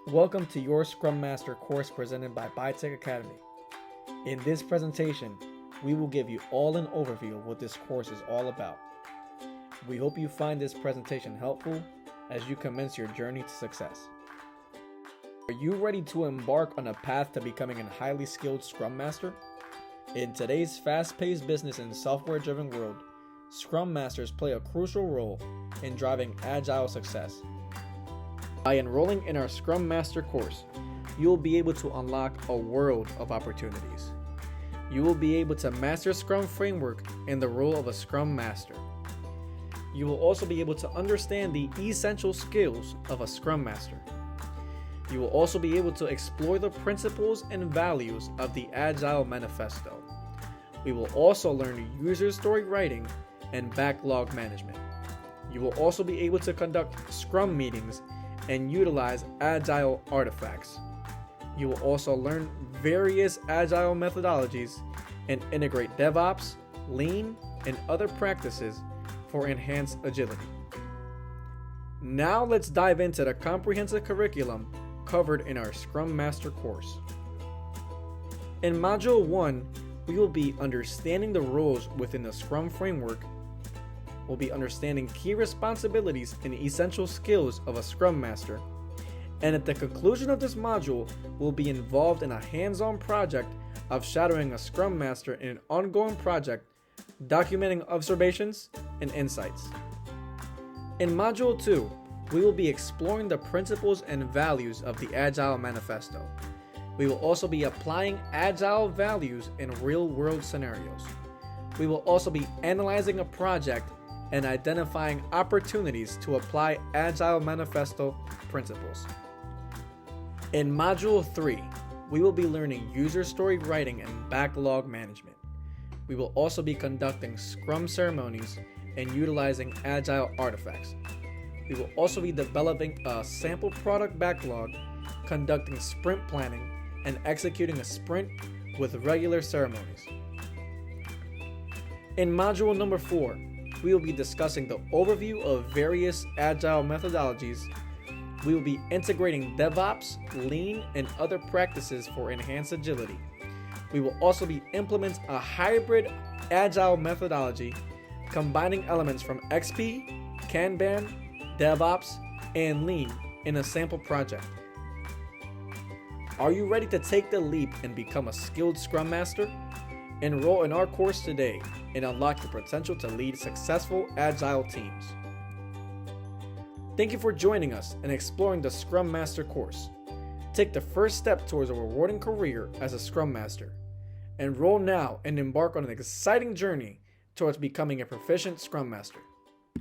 Welcome to your Scrum Master course presented by Biitech Academy. In this presentation, we will give you all an overview of what this course is all about. We hope you find this presentation helpful as you commence your journey to success. Are you ready to embark on a path to becoming a highly skilled Scrum Master? In today's fast-paced business and software-driven world, Scrum Masters play a crucial role in driving agile success. By enrolling in our Scrum Master course, you will be able to unlock a world of opportunities. You will be able to master Scrum framework and the role of a Scrum Master. You will also be able to understand the essential skills of a Scrum Master. You will also be able to explore the principles and values of the Agile Manifesto. We will also learn user story writing and backlog management. You will also be able to conduct Scrum meetings and utilize Agile artifacts. You will also learn various Agile methodologies and integrate DevOps, Lean, and other practices for enhanced agility. Now let's dive into the comprehensive curriculum covered in our Scrum Master course. In Module 1, we will be understanding the roles within the Scrum framework. We'll be understanding key responsibilities and essential skills of a Scrum Master. And at the conclusion of this module, we'll be involved in a hands-on project of shadowing a Scrum Master in an ongoing project, documenting observations and insights. In Module 2, we will be exploring the principles and values of the Agile Manifesto. We will also be applying Agile values in real-world scenarios. We will also be analyzing a project and identifying opportunities to apply Agile Manifesto principles. In Module 3, we will be learning user story writing and backlog management. We will also be conducting Scrum ceremonies and utilizing Agile artifacts. We will also be developing a sample product backlog, conducting sprint planning, and executing a sprint with regular ceremonies. In Module number 4, we will be discussing the overview of various Agile methodologies. We will be integrating DevOps, Lean, and other practices for enhanced agility. We will also be implementing a hybrid Agile methodology, combining elements from XP, Kanban, DevOps, and Lean in a sample project. Are you ready to take the leap and become a skilled Scrum Master? Enroll in our course today and unlock your potential to lead successful Agile teams. Thank you for joining us and exploring the Scrum Master course. Take the first step towards a rewarding career as a Scrum Master. Enroll now and embark on an exciting journey towards becoming a proficient Scrum Master.